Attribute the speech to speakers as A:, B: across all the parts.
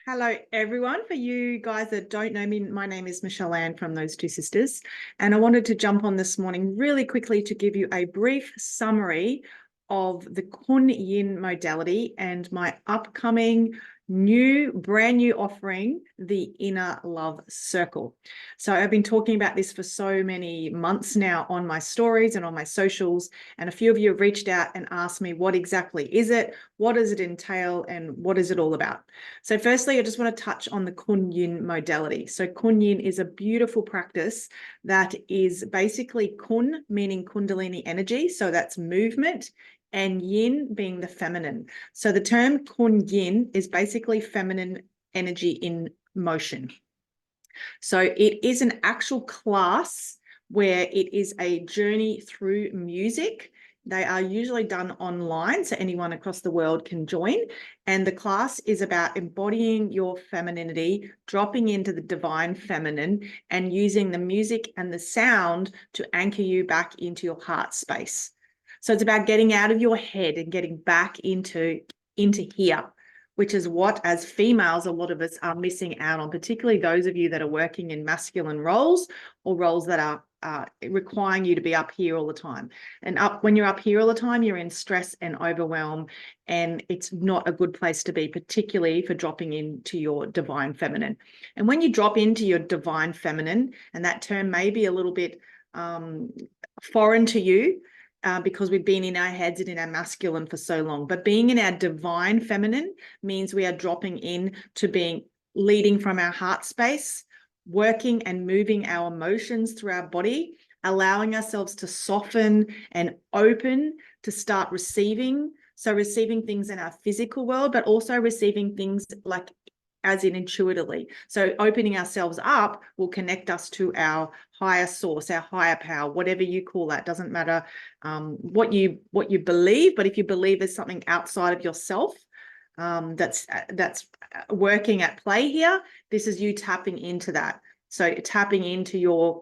A: Hello, everyone. For you guys that don't know me, my name is Michelle Ann from Those Two Sisters. And I wanted to jump on this morning really quickly to give you a brief summary of the Kun Yin modality and my upcoming brand new offering, the Inner Love Circle. So I've been talking about this for so many months now on my stories and on my socials, and a few of you have reached out and asked me, what exactly is it? What does it entail? And what is it all about? So firstly, I just want to touch on the Kun Yin modality. So Kun Yin is a beautiful practice that is basically Kun, meaning Kundalini energy. So that's movement, and Yin being the feminine. So the term Kun Yin is basically feminine energy in motion. So it is an actual class where it is a journey through music. They are usually done online, so anyone across the world can join. And the class is about embodying your femininity, dropping into the divine feminine, and using the music and the sound to anchor you back into your heart space. So it's about getting out of your head and getting back into here, which is what, as females, a lot of us are missing out on, particularly those of you that are working in masculine roles or roles that are requiring you to be up here all the time. And when you're up here all the time, you're in stress and overwhelm, and it's not a good place to be, particularly for dropping into your divine feminine. And when you drop into your divine feminine, and that term may be a little bit foreign to you, because we've been in our heads and in our masculine for so long. But being in our divine feminine means we are dropping in to leading from our heart space, working and moving our emotions through our body, allowing ourselves to soften and open to start receiving. So receiving things in our physical world, but also receiving things like as in intuitively. So opening ourselves up will connect us to our higher source, our higher power, whatever you call that. Doesn't matter what you believe, but if you believe there's something outside of yourself that's working at play here, this is you tapping into that. So tapping into your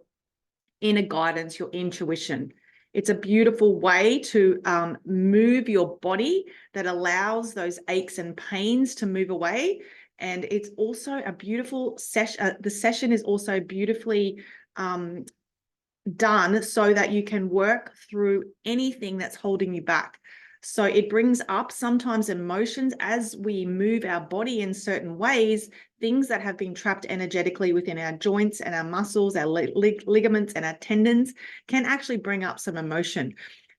A: inner guidance, your intuition. It's a beautiful way to move your body that allows those aches and pains to move away. And it's also a beautiful session. The session is also beautifully done so that you can work through anything that's holding you back. So it brings up sometimes emotions as we move our body in certain ways, things that have been trapped energetically within our joints and our muscles, our ligaments and our tendons can actually bring up some emotion.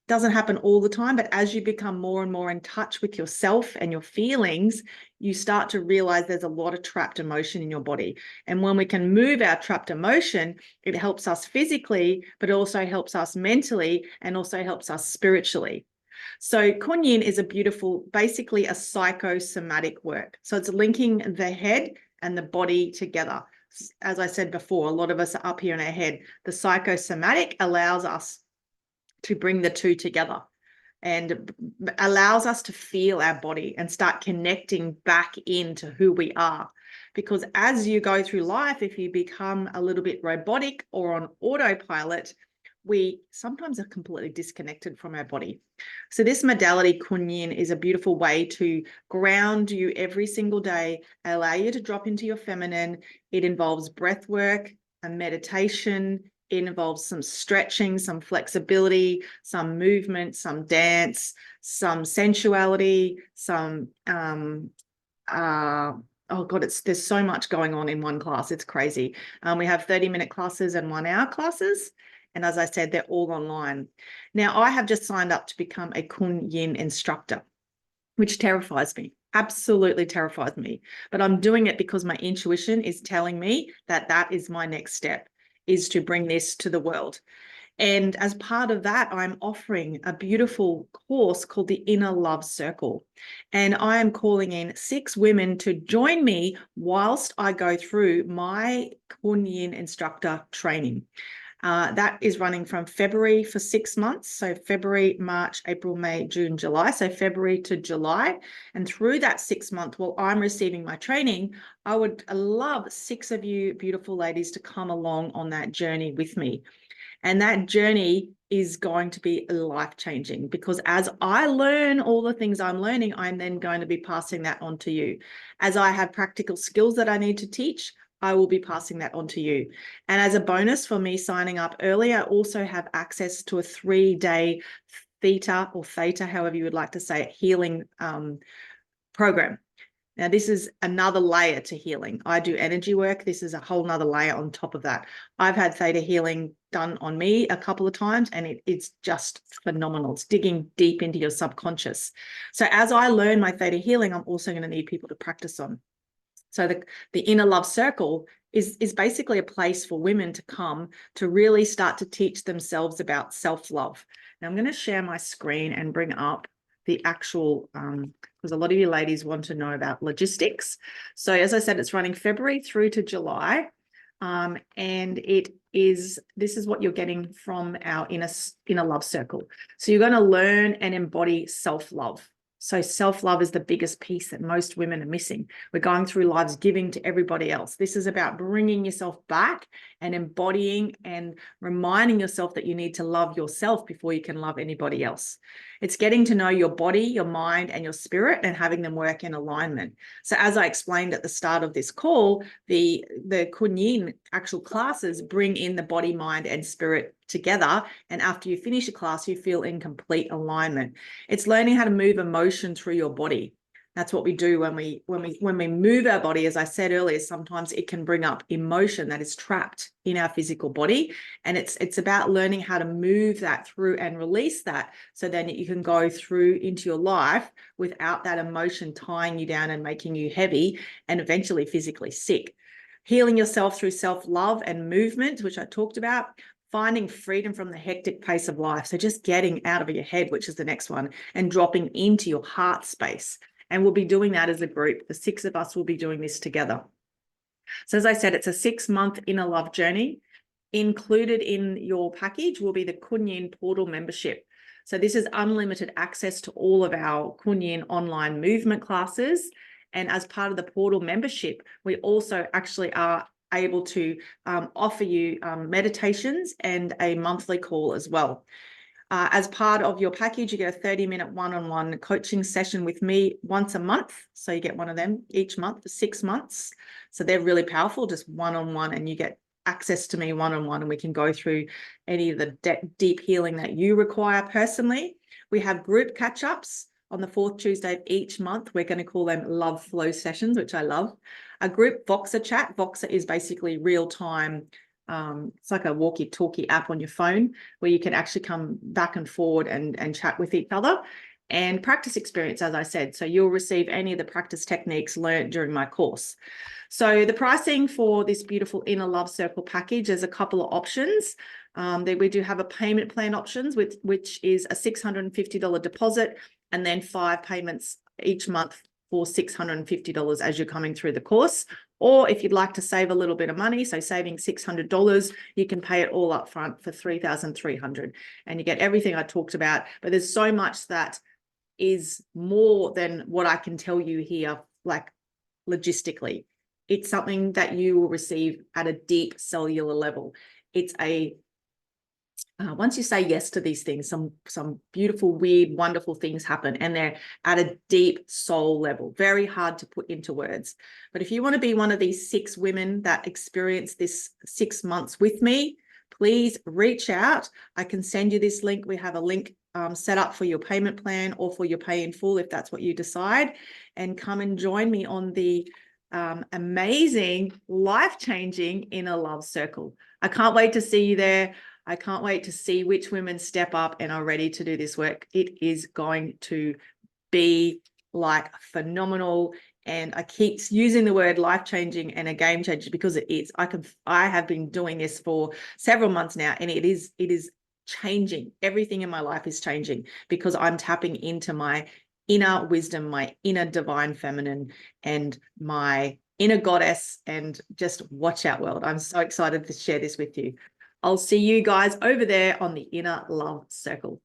A: Doesn't happen all the time, but as you become more and more in touch with yourself and your feelings, you start to realize there's a lot of trapped emotion in your body. And when we can move our trapped emotion, it helps us physically, but also helps us mentally and also helps us spiritually. So Kun Yin is basically a psychosomatic work. So it's linking the head and the body together. As I said before, a lot of us are up here in our head. The psychosomatic allows us to bring the two together and allows us to feel our body and start connecting back into who we are. Because as you go through life, if you become a little bit robotic or on autopilot, we sometimes are completely disconnected from our body. So this modality, Kun Yin, is a beautiful way to ground you every single day, allow you to drop into your feminine. It involves breath work and meditation. It involves some stretching, some flexibility, some movement, some dance, some sensuality, some oh God, there's so much going on in one class. It's crazy. We have 30-minute classes and 1-hour classes. And as I said, they're all online. Now, I have just signed up to become a Kun Yin instructor, which terrifies me, absolutely terrifies me. But I'm doing it because my intuition is telling me that that is my next step, is to bring this to the world. And as part of that, I'm offering a beautiful course called the Inner Love Circle. And I am calling in 6 women to join me whilst I go through my Kun Yin instructor training. That is running from February for 6 months. So February, March, April, May, June, July. So February to July. And through that 6 month, while I'm receiving my training, I would love 6 of you beautiful ladies to come along on that journey with me. And that journey is going to be life-changing, because as I learn all the things I'm learning, I'm then going to be passing that on to you. As I have practical skills that I need to teach, I will be passing that on to you. And as a bonus for me signing up early, I also have access to a 3-day theta, however you would like to say it, healing program. Now, this is another layer to healing. I do energy work. This is a whole nother layer on top of that. I've had theta healing done on me a couple of times, and it's just phenomenal. It's digging deep into your subconscious. So as I learn my theta healing, I'm also going to need people to practice on. So the inner love circle is basically a place for women to come to really start to teach themselves about self-love. Now I'm going to share my screen and bring up the actual, because a lot of you ladies want to know about logistics. So as I said, it's running February through to July. And this is what you're getting from our inner love circle. So you're going to learn and embody self-love. So self-love is the biggest piece that most women are missing. We're going through lives giving to everybody else. This is about bringing yourself back and embodying and reminding yourself that you need to love yourself before you can love anybody else. It's getting to know your body, your mind, and your spirit, and having them work in alignment. So as I explained at the start of this call, the Kuan-Yin actual classes bring in the body, mind, and spirit together. And after you finish a class, you feel in complete alignment. It's learning how to move emotion through your body. That's what we do when we move our body. As I said earlier, sometimes it can bring up emotion that is trapped in our physical body. And it's about learning how to move that through and release that, so then you can go through into your life without that emotion tying you down and making you heavy and eventually physically sick. Healing yourself through self-love and movement, which I talked about. Finding freedom from the hectic pace of life. So just getting out of your head, which is the next one, and dropping into your heart space. And we'll be doing that as a group. The 6 of us will be doing this together. So as I said, it's a 6-month inner love journey. Included in your package will be the Kuan-Yin portal membership. So this is unlimited access to all of our Kuan-Yin online movement classes. And as part of the portal membership, we also actually are able to offer you meditations and a monthly call as well. As part of your package, you get a 30-minute one-on-one coaching session with me once a month. So you get one of them each month for 6 months. So they're really powerful, just one-on-one, and you get access to me one-on-one, and we can go through any of the deep healing that you require personally. We have group catch-ups on the 4th Tuesday of each month. We're going to call them love flow sessions, which I love. A group Voxer chat. Voxer is basically real-time. It's like a walkie-talkie app on your phone where you can actually come back and forward and chat with each other. And practice experience, as I said. So you'll receive any of the practice techniques learned during my course. So the pricing for this beautiful Inner Love Circle package, there's a couple of options. We do have a payment plan options, which is a $650 deposit and then 5 payments each month for $650 as you're coming through the course. Or if you'd like to save a little bit of money, so saving $600, you can pay it all up front for $3,300, and you get everything I talked about. But there's so much that is more than what I can tell you here, like logistically. It's something that you will receive at a deep cellular level. It's a once you say yes to these things, some beautiful, weird, wonderful things happen, and they're at a deep soul level, very hard to put into words. But if you want to be one of these 6 women that experience this 6 months with me, please reach out. I can send you this link. We have a link set up for your payment plan or for your pay in full, if that's what you decide, and come and join me on the amazing, life-changing Inner Love Circle. I can't wait to see you there. I can't wait to see which women step up and are ready to do this work. It is going to be like phenomenal. And I keep using the word life-changing and a game changer because it is. I have been doing this for several months now, and it is changing. Everything in my life is changing because I'm tapping into my inner wisdom, my inner divine feminine, and my inner goddess. And just watch out, world. I'm so excited to share this with you. I'll see you guys over there on the Inner Love Circle.